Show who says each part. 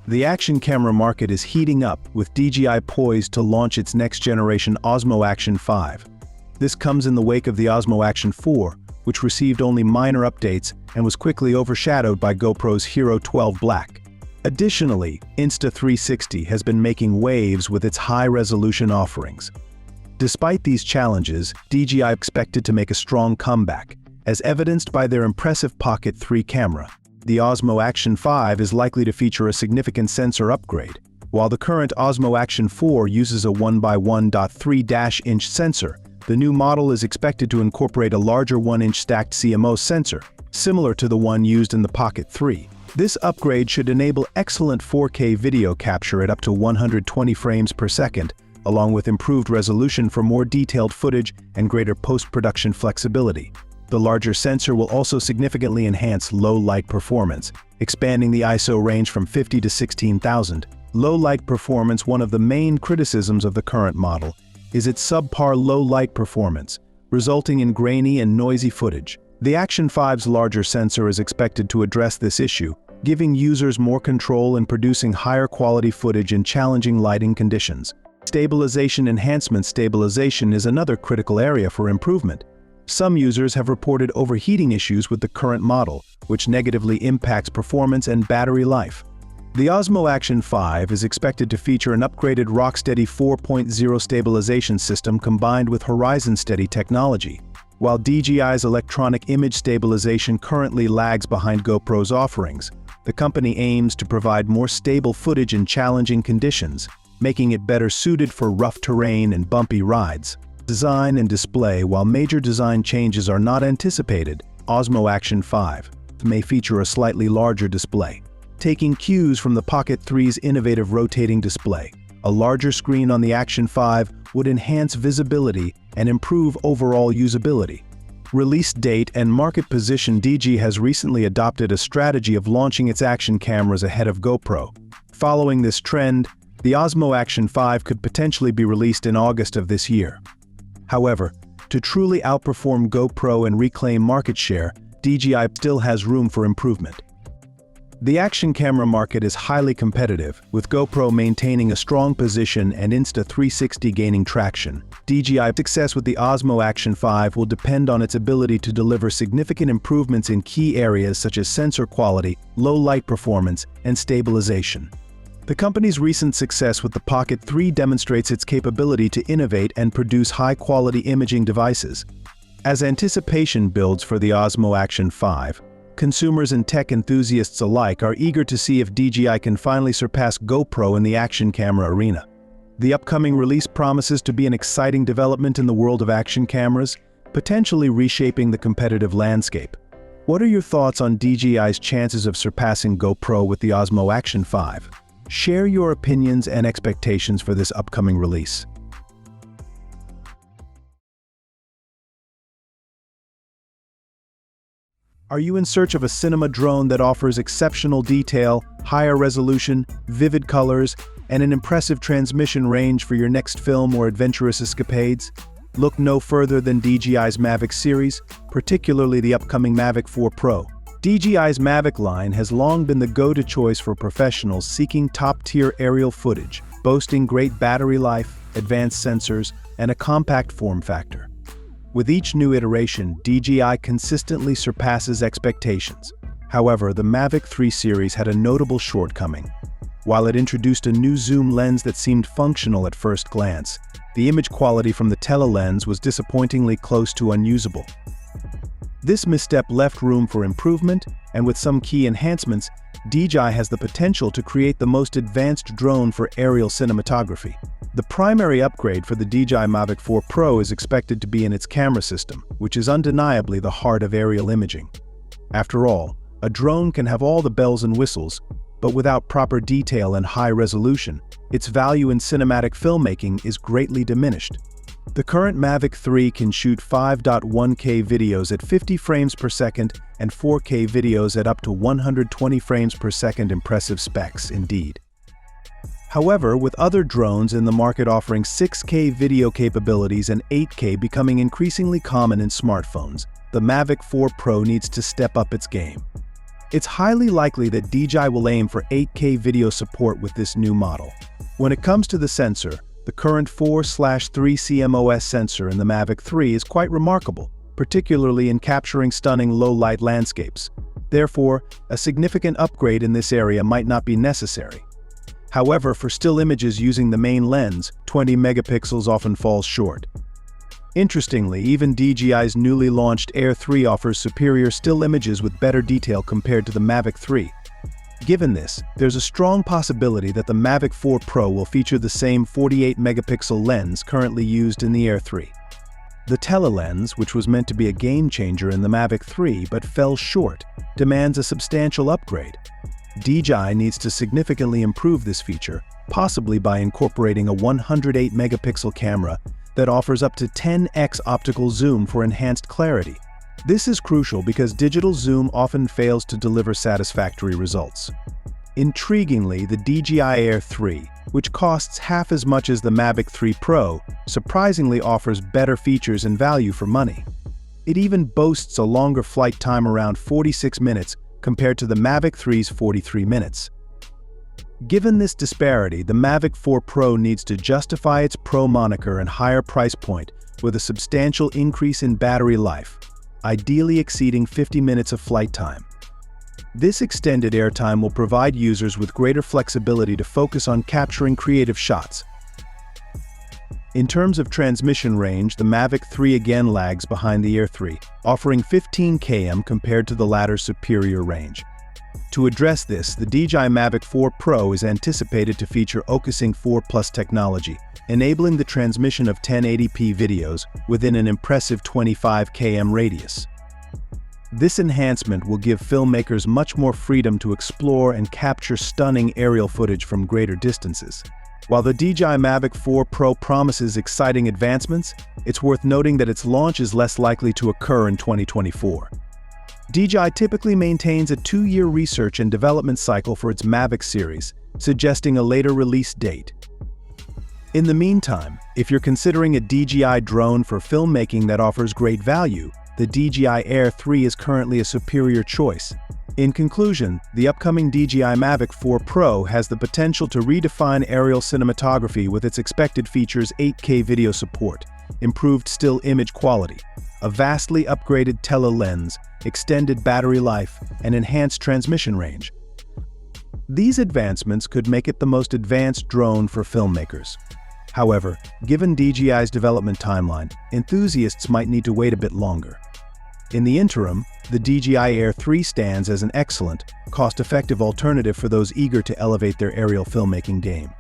Speaker 1: The action camera market is heating up, with DJI poised to launch its next-generation Osmo Action 5. This comes in the wake of the Osmo Action 4, which received only minor updates and was quickly overshadowed by GoPro's Hero 12 Black. Additionally, Insta360 has been making waves with its high-resolution offerings. Despite these challenges, DJI expected to make a strong comeback, as evidenced by their impressive Pocket 3 camera. The Osmo Action 5 is likely to feature a significant sensor upgrade. While the current Osmo Action 4 uses a 1x1.3-inch sensor, the new model is expected to incorporate a larger 1-inch stacked CMOS sensor, similar to the one used in the Pocket 3. This upgrade should enable excellent 4K video capture at up to 120 frames per second, along with improved resolution for more detailed footage and greater post-production flexibility. The larger sensor will also significantly enhance low-light performance, expanding the ISO range from 50 to 16,000. Low-light performance. One of the main criticisms of the current model is its subpar low-light performance, resulting in grainy and noisy footage. The Action 5's larger sensor is expected to address this issue, giving users more control in producing higher-quality footage in challenging lighting conditions. Stabilization enhancement. Stabilization is another critical area for improvement. Some users have reported overheating issues with the current model, which negatively impacts performance and battery life. The Osmo Action 5 is expected to feature an upgraded Rocksteady 4.0 stabilization system combined with Horizon Steady technology. While DJI's electronic image stabilization currently lags behind GoPro's offerings, the company aims to provide more stable footage in challenging conditions, making it better suited for rough terrain and bumpy rides. Design and display. While major design changes are not anticipated, Osmo Action 5 may feature a slightly larger display. Taking cues from the Pocket 3's innovative rotating display, a larger screen on the Action 5 would enhance visibility and improve overall usability. Release date and market position. DJI has recently adopted a strategy of launching its action cameras ahead of GoPro. Following this trend, the Osmo Action 5 could potentially be released in August of this year. However, to truly outperform GoPro and reclaim market share, DJI still has room for improvement. The action camera market is highly competitive, with GoPro maintaining a strong position and Insta360 gaining traction. DJI's success with the Osmo Action 5 will depend on its ability to deliver significant improvements in key areas such as sensor quality, low light performance, and stabilization. The company's recent success with the Pocket 3 demonstrates its capability to innovate and produce high-quality imaging devices. As anticipation builds for the Osmo Action 5, consumers and tech enthusiasts alike are eager to see if DJI can finally surpass GoPro in the action camera arena. The upcoming release promises to be an exciting development in the world of action cameras, potentially reshaping the competitive landscape. What are your thoughts on DJI's chances of surpassing GoPro with the Osmo Action 5? Share your opinions and expectations for this upcoming release. Are you in search of a cinema drone that offers exceptional detail, higher resolution, vivid colors, and an impressive transmission range for your next film or adventurous escapades? Look no further than DJI's Mavic series, particularly the upcoming Mavic 4 Pro. DJI's Mavic line has long been the go-to choice for professionals seeking top-tier aerial footage, boasting great battery life, advanced sensors, and a compact form factor. With each new iteration, DJI consistently surpasses expectations. However, the Mavic 3 series had a notable shortcoming. While it introduced a new zoom lens that seemed functional at first glance, the image quality from the tele-lens was disappointingly close to unusable. This misstep left room for improvement, and with some key enhancements, DJI has the potential to create the most advanced drone for aerial cinematography. The primary upgrade for the DJI Mavic 4 Pro is expected to be in its camera system, which is undeniably the heart of aerial imaging. After all, a drone can have all the bells and whistles, but without proper detail and high resolution, its value in cinematic filmmaking is greatly diminished. The current Mavic 3 can shoot 5.1K videos at 50 frames per second and 4K videos at up to 120 frames per second. Impressive specs indeed. However, with other drones in the market offering 6K video capabilities and 8K becoming increasingly common in smartphones, the Mavic 4 Pro needs to step up its game. It's highly likely that DJI will aim for 8K video support with this new model. When it comes to the sensor, the current 4/3 CMOS sensor in the Mavic 3 is quite remarkable, particularly in capturing stunning low-light landscapes. Therefore, a significant upgrade in this area might not be necessary. However, for still images using the main lens, 20 megapixels often falls short. Interestingly, even DJI's newly launched Air 3 offers superior still images with better detail compared to the Mavic 3. Given this, there's a strong possibility that the Mavic 4 Pro will feature the same 48 megapixel lens currently used in the Air 3. The telelens, which was meant to be a game-changer in the Mavic 3 but fell short, demands a substantial upgrade. DJI needs to significantly improve this feature, possibly by incorporating a 108 megapixel camera that offers up to 10x optical zoom for enhanced clarity. This is crucial because digital zoom often fails to deliver satisfactory results. Intriguingly, the DJI Air 3, which costs half as much as the Mavic 3 Pro, surprisingly offers better features and value for money. It even boasts a longer flight time, around 46 minutes, compared to the Mavic 3's 43 minutes. Given this disparity, the Mavic 4 Pro needs to justify its Pro moniker and higher price point with a substantial increase in battery life, ideally exceeding 50 minutes of flight time. This extended airtime will provide users with greater flexibility to focus on capturing creative shots. In terms of transmission range, the Mavic 3 again lags behind the Air 3, offering 15 km compared to the latter's superior range. To address this, the DJI Mavic 4 Pro is anticipated to feature OcuSync 4 Plus technology, enabling the transmission of 1080p videos within an impressive 25 km radius. This enhancement will give filmmakers much more freedom to explore and capture stunning aerial footage from greater distances. While the DJI Mavic 4 Pro promises exciting advancements, it's worth noting that its launch is less likely to occur in 2024. DJI typically maintains a 2-year research and development cycle for its Mavic series, suggesting a later release date. In the meantime, if you're considering a DJI drone for filmmaking that offers great value, the DJI Air 3 is currently a superior choice. In conclusion, the upcoming DJI Mavic 4 Pro has the potential to redefine aerial cinematography with its expected features: 8K video support, improved still image quality, a vastly upgraded telelens, extended battery life, and enhanced transmission range. These advancements could make it the most advanced drone for filmmakers. However, given DJI's development timeline, enthusiasts might need to wait a bit longer. In the interim, the DJI Air 3 stands as an excellent, cost-effective alternative for those eager to elevate their aerial filmmaking game.